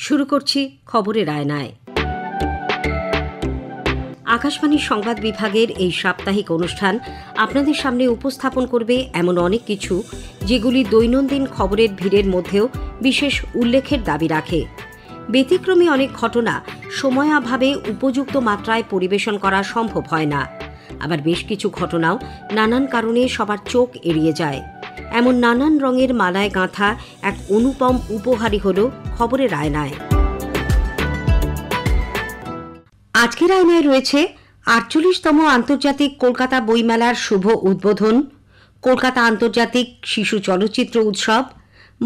শুরু করছি খবরের আয়নায়। আকাশবাণীর সংবাদ বিভাগের এই সাপ্তাহিক অনুষ্ঠান আপনাদের সামনে উপস্থাপন করবে এমন অনেক কিছু যেগুলি দৈনন্দিন খবরের ভিড়ের মধ্যেও বিশেষ উল্লেখের দাবি রাখে। ব্যতিক্রমী অনেক ঘটনা সময়াভাবে উপযুক্ত মাত্রায় পরিবেশন করা সম্ভব হয় না। আবার বেশ কিছু ঘটনাও নানান কারণে সবার চোখ এড়িয়ে যায়। এমন নানান রঙের মালায় গাঁথা এক অনুপম উপহারই হল খবরের আয়নায়। আজকের আয়নায় রয়েছে ৪৮তম আন্তর্জাতিক কলকাতা বইমেলার শুভ উদ্বোধন, কলকাতা আন্তর্জাতিক শিশু চলচ্চিত্র উৎসব,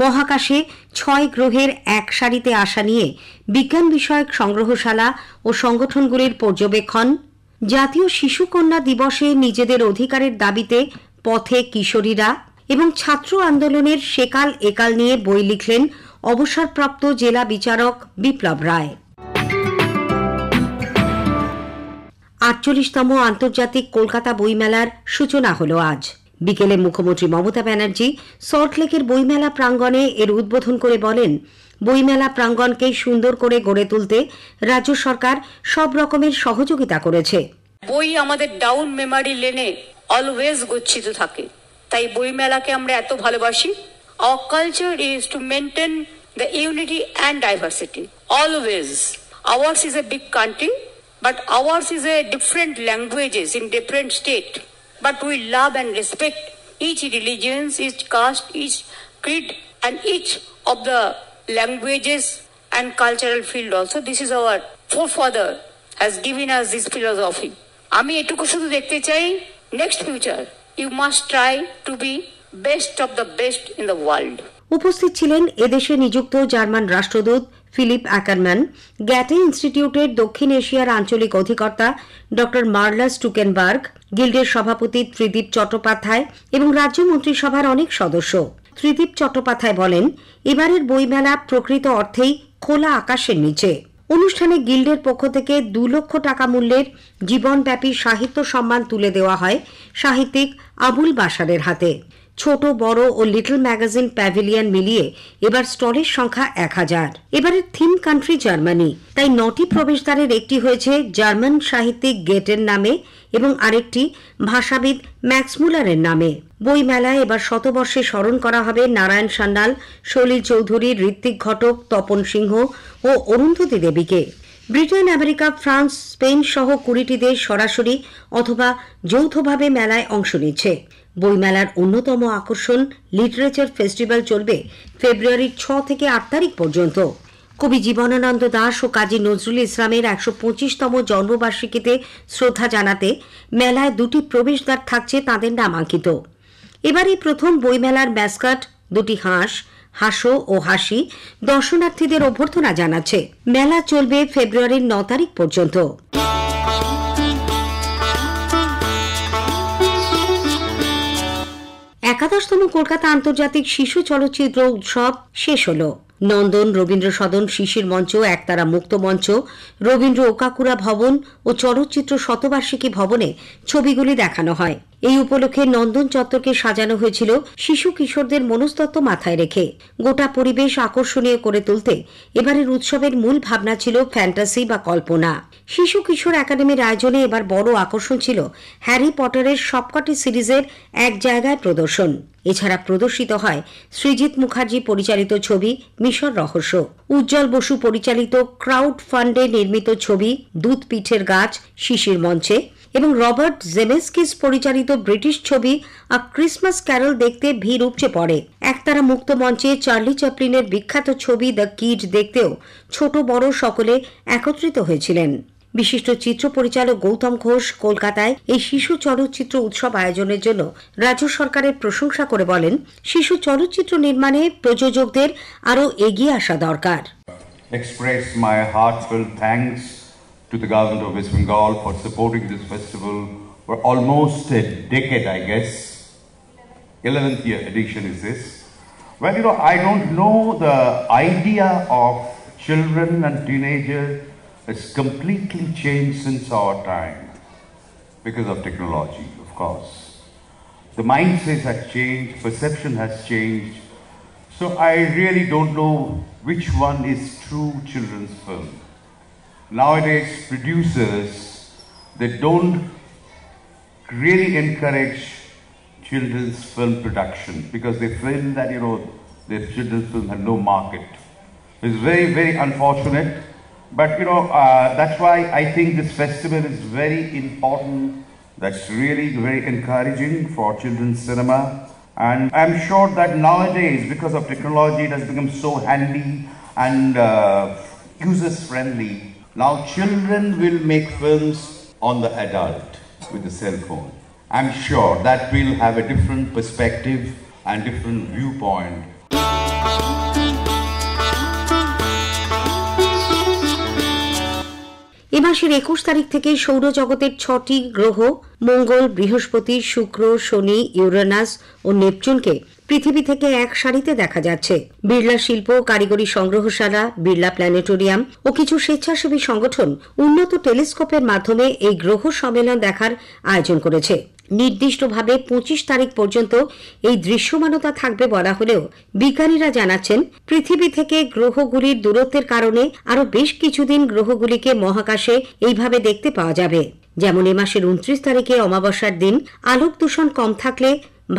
মহাকাশে ৬ গ্রহের এক সারিতে আসা নিয়ে বিজ্ঞান বিষয়ক সংগ্রহশালা ও সংগঠনগুলির পর্যবেক্ষণ, জাতীয় শিশু কন্যা দিবসে নিজেদের অধিকারের দাবিতে পথে কিশোরীরা এবং ছাত্র আন্দোলনের সেকাল একাল নিয়ে বই লিখলেন অবসরপ্রাপ্ত জেলা বিচারক বিপ্লব রায়। ৪৮তম আন্তর্জাতিক কলকাতা বইমেলার সূচনা হল আজ বিকেলে। মুখ্যমন্ত্রী মমতা ব্যানার্জি সল্টলেকের বইমেলা প্রাঙ্গণে এর উদ্বোধন করে বলেন, বইমেলা প্রাঙ্গণকে সুন্দর করে গড়ে তুলতে রাজ্য সরকার সব রকমের সহযোগিতা করেছে। বই আমাদের ডাউন মেমোরি লেনে অলওয়েজ গচ্ছিত থাকে, তাই বইমেলাকে আমরা এত ভালোবাসি। Our culture is to maintain the unity and diversity. Always. Ours is a big country, but ours is a different languages in different state. But we love and respect each religion, each caste, each creed, and each of the languages and cultural field also. This is our forefather has given us this philosophy. আমি এটুকু শুধু দেখতে চাই, next future you must try to be best of the best in the world. উপস্থিত ছিলেন এদেশে নিযুক্ত German রাষ্ট্রদূত ফিলিপ অ্যাকারম্যান, গ্যাটে ইনস্টিটিউটের দক্ষিণ এশিয়ার আঞ্চলিক অধিকর্তা ড মার্লাস টুকেনবার্গ, গিল্ডের সভাপতি ত্রিদীপ চট্টোপাধ্যায় এবং রাজ্য মন্ত্রিসভার অনেক সদস্য। ত্রিদীপ চট্টোপাধ্যায় বলেন, এবারের বইমেলা প্রকৃত অর্থেই খোলা আকাশের নিচে। অনুষ্ঠানে গিল্ডের পক্ষ থেকে ২ লক্ষ টাকা মূল্যের জীবনব্যাপী সাহিত্য সম্মান তুলে দেওয়া হয় সাহিত্যিক আবুল বাশারের হাতে। ছোট বড় ও লিটল ম্যাগাজিন প্যাভিলিয়ন মিলিয়ে এবার স্টলের সংখ্যা ১,০০০। এবারের থিম কান্ট্রি জার্মানি, তাই ৯টি প্রবেশদ্বারের একটি হয়েছে জার্মান সাহিত্যিক গেটের নামে এবং আরেকটি ভাষাবিদ ম্যাক্স মুলারের নামে। বইমেলায় এবার শতবর্ষে স্মরণ করা হবে নারায়ণ সান্যাল, সলিল চৌধুরী, ঋত্বিক ঘটক, তপন সিংহ ও অরুন্ধতী দেবীকে। ব্রিটেন, আমেরিকা, ফ্রান্স, স্পেন সহ ২০টি দেশ সরাসরি অথবা যৌথভাবে মেলায় অংশ নিচ্ছে। বইমেলার অন্যতম আকর্ষণ লিটারেচার ফেস্টিভ্যাল চলবে ফেব্রুয়ারির ৬ থেকে ৮ তারিখ পর্যন্ত। কবি জীবনানন্দ দাশ ও কাজী নজরুল ইসলামের ১২৫তম জন্মবার্ষিকীতে শ্রদ্ধা জানাতে মেলায় ২টি প্রবেশদ্বার থাকছে তাঁদের নামাঙ্কিত। এবারই প্রথম বইমেলার ম্যাসকট ২টি হাঁস, হাসো ও হাসি দর্শনার্থীদের অভ্যর্থনা জানাচ্ছে। মেলা চলবে ফেব্রুয়ারির ৯ তারিখ পর্যন্ত। একাদশতম কলকাতা আন্তর্জাতিক শিশু চলচ্চিত্র উৎসব শেষ হল। নন্দন, রবীন্দ্র সদন, শিশির মঞ্চ, একতারা মুক্ত মঞ্চ, রবীন্দ্র ওকাকুরা ভবন ও চলচ্চিত্র শতবার্ষিকী ভবনে ছবিগুলি দেখানো হয়। এই উপলক্ষে নন্দন চত্বরকে সাজানো হয়েছিল শিশু কিশোরদের মনস্তত্ত্ব মাথায় রেখে। গোটা পরিবেশ আকর্ষণীয় করে তুলতে এবারের উৎসবের মূল ভাবনা ছিল ফ্যান্টাসি বা কল্পনা। শিশু কিশোর একাডেমির আয়োজনে এবার বড় আকর্ষণ ছিল হ্যারি পটারের সবকটি সিরিজের এক জায়গায় প্রদর্শন। এছাড়া প্রদর্শিত হয় সৃজিত মুখার্জি পরিচালিত ছবি মিশর রহস্য, উজ্জ্বল বসু পরিচালিত ক্রাউড ফান্ডে নির্মিত ছবি দুধ পিঠের গাছ শিশির মঞ্চে এবং রবার্ট জেমেস্কিস পরিচালিত ব্রিটিশ ছবি আ ক্রিসমাস ক্যারল দেখতে ভিড় উপচে পড়ে। একতারা মুক্ত মঞ্চে চার্লি চ্যাপলিনের বিখ্যাত ছবি দ্য কিড দেখতেও ছোট বড় সকলে একত্রিত হয়েছিলেন। বিশিষ্ট চিত্র পরিচালক গৌতম ঘোষ কলকাতায় এই শিশু চলচ্চিত্র উৎসব আয়োজনের জন্য রাজ্য সরকারের প্রশংসা করে বলেন, শিশু চলচ্চিত্র নির্মাণে প্রযোজকদের আরও এগিয়ে আসা দরকার। Express my heartfelt thanks to the government of West Bengal for supporting this festival for almost a decade, I guess. 11th year edition is this. Well, I don't know, the idea of children and teenagers has completely changed since our time because of technology, of course. The mindset has changed, perception has changed. So I really don't know which one is true children's film. Nowadays, producers, they don't really encourage children's film production because they feel that, the children's film had no market. It's very, very unfortunate. But, that's why I think this festival is very important. That's really very encouraging for children's cinema. And I'm sure that nowadays, because of technology, it has become so handy and user-friendly. Now children will make films on the adult with the cell phone. I'm sure that will have a different perspective and different viewpoint. এ মাসের ২১ তারিখ থেকে সৌরজগতের ৬টি গ্রহ মঙ্গল, বৃহস্পতি, শুক্র, শনি, Uranus ও নেপচুনকে পৃথিবী থেকে এক সারিতে দেখা যাচ্ছে। বিড়লা শিল্প ও কারিগরি সংগ্রহশালা, বিড়লা প্ল্যানেটোরিয়াম ও কিছু স্বেচ্ছাসেবী সংগঠন উন্নত টেলিস্কোপের মাধ্যমে এই গ্রহ সম্মেলন দেখার আয়োজন করেছে। নির্দিষ্টভাবে ২৫ তারিখ পর্যন্ত এই দৃশ্যমানতা থাকবে বলা হলেও বিজ্ঞানীরা জানাচ্ছেন পৃথিবী থেকে গ্রহগুলির দূরত্বের কারণে আরও বেশ কিছুদিন গ্রহগুলিকে মহাকাশে এইভাবে দেখতে পাওয়া যাবে। যেমন এ মাসের ২৯ তারিখে অমাবস্যার দিন আলোক দূষণ কম থাকলে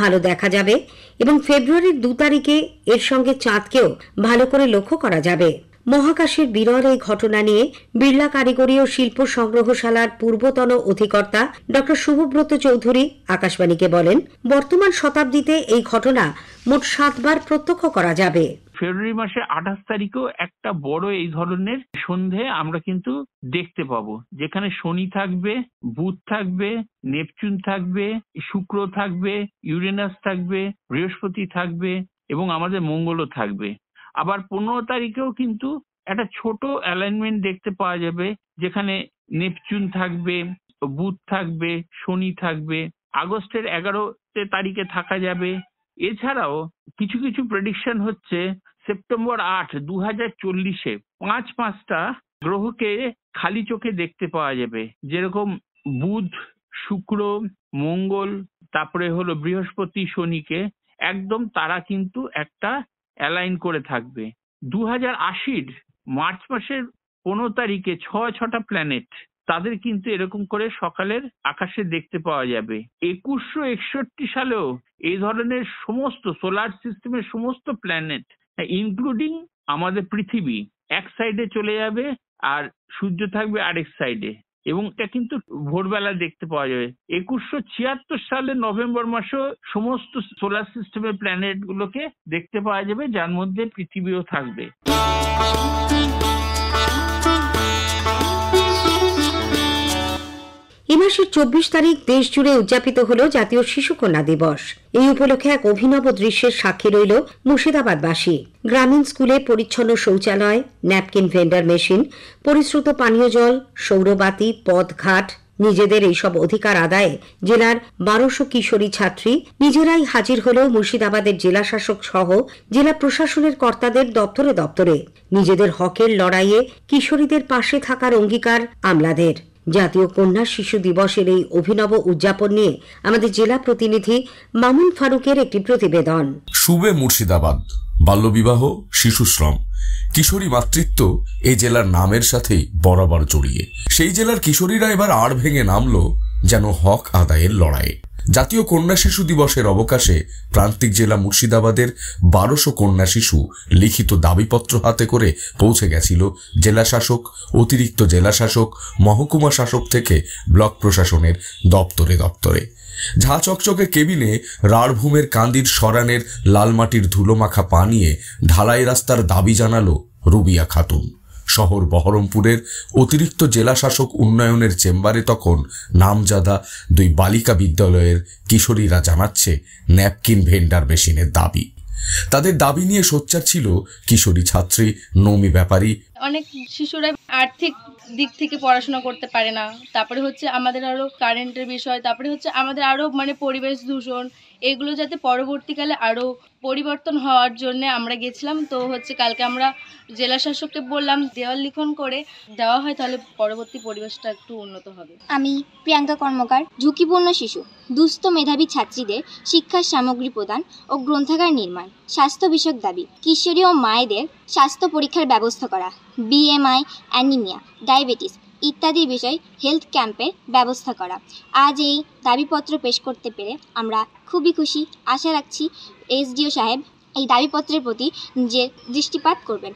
ভালো দেখা যাবে এবং ফেব্রুয়ারির ২ তারিখে এর সঙ্গে চাঁদকেও ভালো করে লক্ষ্য করা যাবে। মহাকাশের বিরল এই ঘটনা নিয়ে বিড়লা কারিগরি ও শিল্প সংগ্রহশালার পূর্বতন অধিকর্তা ড শুভব্রত চৌধুরী আকাশবাণীকে বলেন, বর্তমান শতাব্দীতে এই ঘটনা মোট ৭ বার প্রত্যক্ষ করা যাবে। ফেব্রুয়ারি মাসে ২৮ তারিখেও একটা বড় এই ধরনের সন্ধে আমরা কিন্তু দেখতে পাবো, যেখানে শনি থাকবে, বুধ থাকবে, নেপচুন থাকবে, শুক্র থাকবে, ইউরেনাস থাকবে, বৃহস্পতি থাকবে এবং আমাদের মঙ্গলও থাকবে। আবার ১৫ তারিখেও কিন্তু একটা ছোট অ্যালাইনমেন্ট দেখতে পাওয়া যাবে, যেখানে নেপচুন থাকবে, বুধ থাকবে, শনি থাকবে। আগস্টের ১১ তারিখে থাকা যাবে। এছাড়াও কিছু কিছু প্রেডিকশন হচ্ছে সেপ্টেম্বর ৮, ২০৪০-এ ৫টা গ্রহকে খালি চোখে দেখতে পাওয়া যাবে, যেরকম বুধ, শুক্র, মঙ্গল, তারপরে হলো বৃহস্পতি, শনিকে একদম তারা কিন্তু একটা অ্যালাইন করে থাকবে। ২০৮০-র মার্চ মাসের ১৫ তারিখে ৬টা প্ল্যানেট তাদের কিন্তু এরকম করে সকালের আকাশে দেখতে পাওয়া যাবে। ২১৬১ সালেও এই ধরনের সমস্ত সোলার সিস্টেমের সমস্ত প্ল্যানেট ইনক্লুডিং আমাদের পৃথিবী এক সাইডে চলে যাবে আর সূর্য থাকবে আরেক সাইডে, এবং এটা কিন্তু ভোরবেলা দেখতে পাওয়া যাবে। ২১৭৬ সালের নভেম্বর মাসেও সমস্ত সোলার সিস্টেমের প্ল্যানেট গুলোকে দেখতে পাওয়া যাবে, যার মধ্যে পৃথিবীও থাকবে। এ মাসের ২৪ তারিখ দেশ জুড়ে উদযাপিত হল জাতীয় শিশু কন্যা দিবস। এই উপলক্ষে এক অভিনব দৃশ্যের সাক্ষী রইল মুর্শিদাবাদবাসী। গ্রামীণ স্কুলে পরিচ্ছন্ন শৌচালয়, ন্যাপকিন ভেন্ডার মেশিন, পরিশ্রুত পানীয় জল, সৌরবাতি, পথঘাট, নিজেদের এইসব অধিকার আদায়ে জেলার ১২০০ কিশোরী ছাত্রী নিজেরাই হাজির হল মুর্শিদাবাদের জেলাশাসক সহ জেলা প্রশাসনের কর্তাদের দপ্তরে দপ্তরে। নিজেদের হকের লড়াইয়ে কিশোরীদের পাশে থাকার অঙ্গীকার আমলাদের। জাতীয় কন্যা শিশু দিবসের এই অভিনব উদযাপন নিয়ে আমাদের জেলা প্রতিনিধি মামুন ফারুকের একটি প্রতিবেদন। শুবে মুর্শিদাবাদ, বাল্যবিবাহ, শিশুশ্রম, কিশোরী মাতৃত্ব এই জেলার নামের সাথেই বরাবর জড়িয়ে। সেই জেলার কিশোরীরা এবার আড় ভেঙে নামল যেন হক আদায়ের লড়াইয়ে। জাতীয় কন্যা শিশু দিবসের অবকাশে প্রান্তিক জেলা মুর্শিদাবাদের ১২০০ কন্যা শিশু লিখিত দাবিপত্র হাতে করে পৌঁছে গেছিল জেলাশাসক, অতিরিক্ত জেলাশাসক, মহকুমা শাসক থেকে ব্লক প্রশাসনের দপ্তরে দপ্তরে। ঝাঁ চকচকে কেবিনে রাঢ়ভূমের কান্দির সরানের লালমাটির ধুলোমাখা পা নিয়ে ঢালাই রাস্তার দাবি জানালো রুবিয়া খাতুন। শহর বহরমপুরের অতিরিক্ত জেলাশাসক উন্নয়নের চেম্বারে তখন নামজাদা ২ বালিকা বিদ্যালয়ের কিশোরীরা জানাচ্ছে ন্যাপকিন ভেন্ডার মেশিনের দাবি। তাদের দাবি নিয়ে সোচ্চার ছিল কিশোরী ছাত্রী নমি ব্যাপারী। অনেক শিশুরা আর্থিক দিক থেকে পড়াশোনা করতে পারে না, তারপরে হচ্ছে আমাদের আরো কারেন্টের বিষয়, তারপরে হচ্ছে আমাদের আরো পরিবেশ দূষণ, এগুলো যাতে পরবর্তীকালে আরও পরিবর্তন হওয়ার জন্য আমরা গেছিলাম। তো কালকে আমরা জেলা শাসককে বললাম দেওয়াল লিখন করে দেওয়া হয়, তাহলে পরবর্তী পরিবেশটা একটু উন্নত হবে। আমি প্রিয়াঙ্কা কর্মকার। ঝুঁকিপূর্ণ শিশু, দুস্থ মেধাবী ছাত্রীদের শিক্ষার সামগ্রী প্রদান ও গ্রন্থাগার নির্মাণ, স্বাস্থ্য বিষয়ক দাবি, কিশোরী ও মায়েদের স্বাস্থ্য পরীক্ষার ব্যবস্থা করা, BMI, অ্যানিমিয়া, ডায়াবেটিস ইত্যাদি বিষয় হেলথ ক্যাম্পের ব্যবস্থা করা। আজ এই দাবিপত্র পেশ করতে পেরে আমরা খুবই খুশি। আশা রাখছি SDO সাহেব এই দাবিপত্রের প্রতি যে দৃষ্টিপাত করবেন।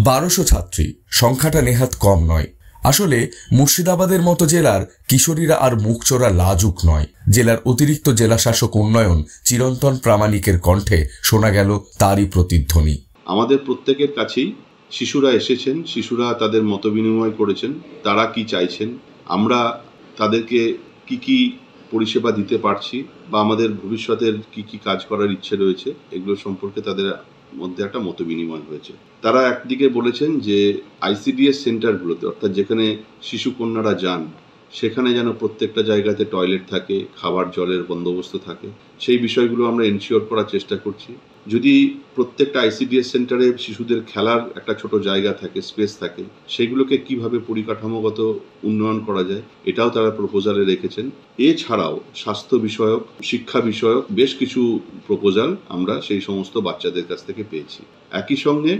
1200 ছাত্রী, সংখ্যাটা নেহাত কম নয়। আসলে মুর্শিদাবাদের মতো জেলার কিশোরীরা আর মুখচোরা লাজুক নয়। জেলার অতিরিক্ত জেলা শাসক উন্নয়ন চিরন্তন প্রামাণিকের কণ্ঠে শোনা গেল তারই প্রতিধ্বনি। আমাদের প্রত্যেকের কাছেই শিশুরা এসেছেন, শিশুরা তাদের মত বিনিময় করেছেন, তারা কি চাইছেন, আমরা তাদেরকে কি কি পরিষেবা দিতে পারছি বা আমাদের ভবিষ্যতের কি কি কাজ করার ইচ্ছে রয়েছে, এগুলো সম্পর্কে তাদের মধ্যে একটা মত বিনিময় হয়েছে। তারা একদিকে বলেছেন যে ICDS সেন্টারগুলোতে, অর্থাৎ যেখানে শিশু কন্যারা যান, সেখানে যেন প্রত্যেকটা জায়গাতে টয়লেট থাকে, খাবার জলের বন্দোবস্ত থাকে, সেই বিষয়গুলো আমরা এনশিওর করার চেষ্টা করছি। যদি প্রত্যেকটা ICDS সেন্টারে শিশুদের খেলার একটা ছোট জায়গা থাকে, স্পেস থাকে, সেগুলোকে কিভাবে পরিকাঠামোগত উন্নয়ন করা যায়, এটাও তারা প্রপোজালে রেখেছেন। এছাড়াও স্বাস্থ্য বিষয়ক, শিক্ষা বিষয়ক বেশ কিছু প্রপোজাল আমরা সেই সমস্ত বাচ্চাদের কাছ থেকে পেয়েছি। একই সঙ্গে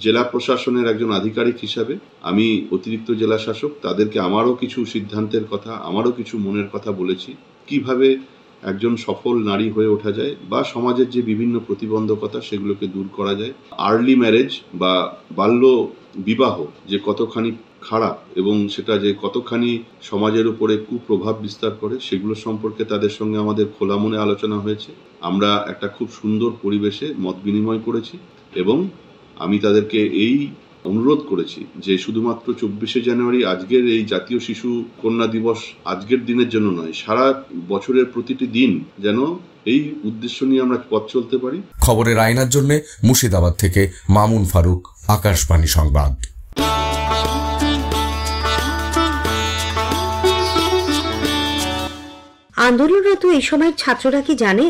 জেলা প্রশাসনের একজন আধিকারিক হিসাবে আমি অতিরিক্ত জেলা শাসক, তাদেরকে আমারও কিছু সিদ্ধান্তের কথা, আমারও কিছু মনের কথা বলেছি, কিভাবে একজন সফল নারী হয়ে ওঠা যায় বা সমাজের যে বিভিন্ন প্রতিবন্ধকতা সেগুলোকে দূর করা যায়। আর্লি ম্যারেজ বা বাল্য বিবাহ যে কতখানি খারাপ এবং সেটা যে কতখানি সমাজের উপরে কুপ্রভাব বিস্তার করে, সেগুলো সম্পর্কে তাদের সঙ্গে আমাদের খোলা মনে আলোচনা হয়েছে। আমরা একটা খুব সুন্দর পরিবেশে মত বিনিময় করেছি এবং আমি তাদেরকে এই অনুরোধ করেছি যে শুধুমাত্র 24শে জানুয়ারি আজকের এই জাতীয় শিশু কন্যা দিবস আজকের দিনের জন্য নয়, সারা বছরের প্রতিটি দিন যেন এই উদ্দেশ্য নিয়ে আমরা পথ চলতে পারি। খবরের আয়নার জন্য মুর্শিদাবাদ থেকে মামুন ফারুক, আকাশবাণী সংবাদ। আন্দোলনরত এই সময়ের ছাত্ররা কি জানে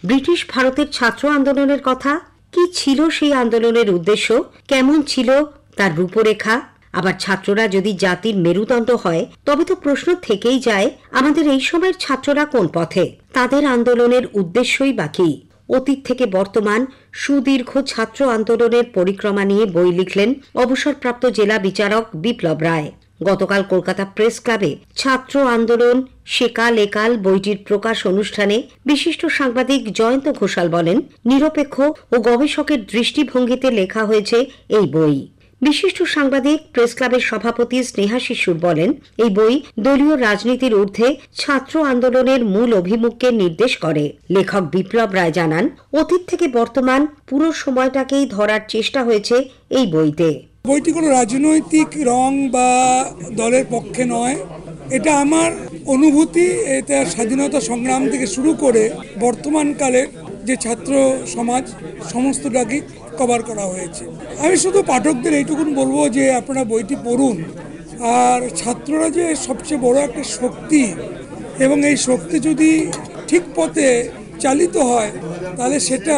ব্রিটিশ ভারতের ছাত্র আন্দোলনের কথা? কি ছিল সেই আন্দোলনের উদ্দেশ্য, কেমন ছিল তার রূপরেখা? আবার ছাত্ররা যদি জাতির মেরুদণ্ড হয়, তবে তো প্রশ্ন থেকেই যায় আমাদের এই সময়ের ছাত্ররা কোন পথে, তাদের আন্দোলনের উদ্দেশ্যই বা কি? অতীত থেকে বর্তমান সুদীর্ঘ ছাত্র আন্দোলনের পরিক্রমা নিয়ে বই লিখলেন অবসরপ্রাপ্ত জেলা বিচারক বিপ্লব রায়। গতকাল কলকাতা প্রেস ক্লাবে ছাত্র আন্দোলন সেকাল একাল বইটির প্রকাশ অনুষ্ঠানে বিশিষ্ট সাংবাদিক জয়ন্ত ঘোষাল বলেন, নিরপেক্ষ ও গবেষকের দৃষ্টিভঙ্গিতে লেখা হয়েছে এই বই। বিশিষ্ট সাংবাদিক প্রেস ক্লাবের সভাপতি স্নেহা শিশুর বলেন, এই বই দলীয় রাজনীতির ঊর্ধ্বে ছাত্র আন্দোলনের মূল অভিমুখকে নির্দেশ করে। লেখক বিপ্লব রায় জানান, অতীত থেকে বর্তমান পুরো সময়টাকেই ধরার চেষ্টা হয়েছে এই বইতে। বইটি কোনো রাজনৈতিক রং বা দলের পক্ষে নয়, এটা আমার অনুভূতি। এটা স্বাধীনতা সংগ্রাম থেকে শুরু করে বর্তমানকালের যে ছাত্র সমাজ সমস্তটাকে কভার করা হয়েছে। আমি শুধু পাঠকদের এইটুকুন বলবো যে আপনারা বইটি পড়ুন। আর ছাত্ররা যে সবচেয়ে বড় একটা শক্তি, এবং এই শক্তি যদি ঠিক পথে চালিত হয় তাহলে সেটা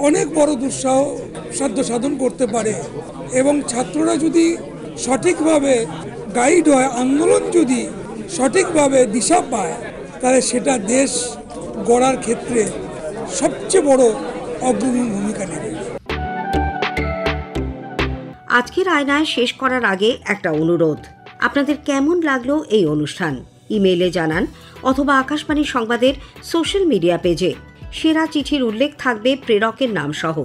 অনেক বড় দুঃসাধ্য সাধন করতে পারে। এবং ছাত্ররা যদি সঠিকভাবে গাইড হয়, আন্দোলন যদি সঠিকভাবে দিশা পায়, তাহলে সেটা দেশ গড়ার ক্ষেত্রে সবচেয়ে বড় অগ্রণী ভূমিকা নেবে। আজকের আয়নায় শেষ করার আগে একটা অনুরোধ, আপনাদের কেমন লাগলো এই অনুষ্ঠান ইমেইলে জানান অথবা আকাশবাণী সংবাদের সোশ্যাল মিডিয়া পেজে। সেরা চিঠির উল্লেখ থাকবে প্রেরকের নাম সহ।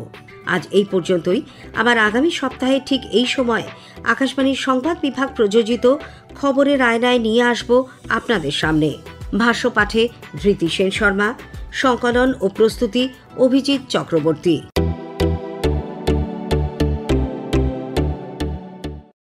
আজ এই পর্যন্তই। আবার আগামী সপ্তাহে ঠিক এই সময় আকাশবাণীর সংবাদ বিভাগ প্রযোজিত খবরের আয়নায় নিয়ে আসব আপনাদের সামনে। ভাষ্য পাঠে ধৃতি সেন শর্মা, সংকলন ও প্রস্তুতি অভিজিৎ চক্রবর্তী।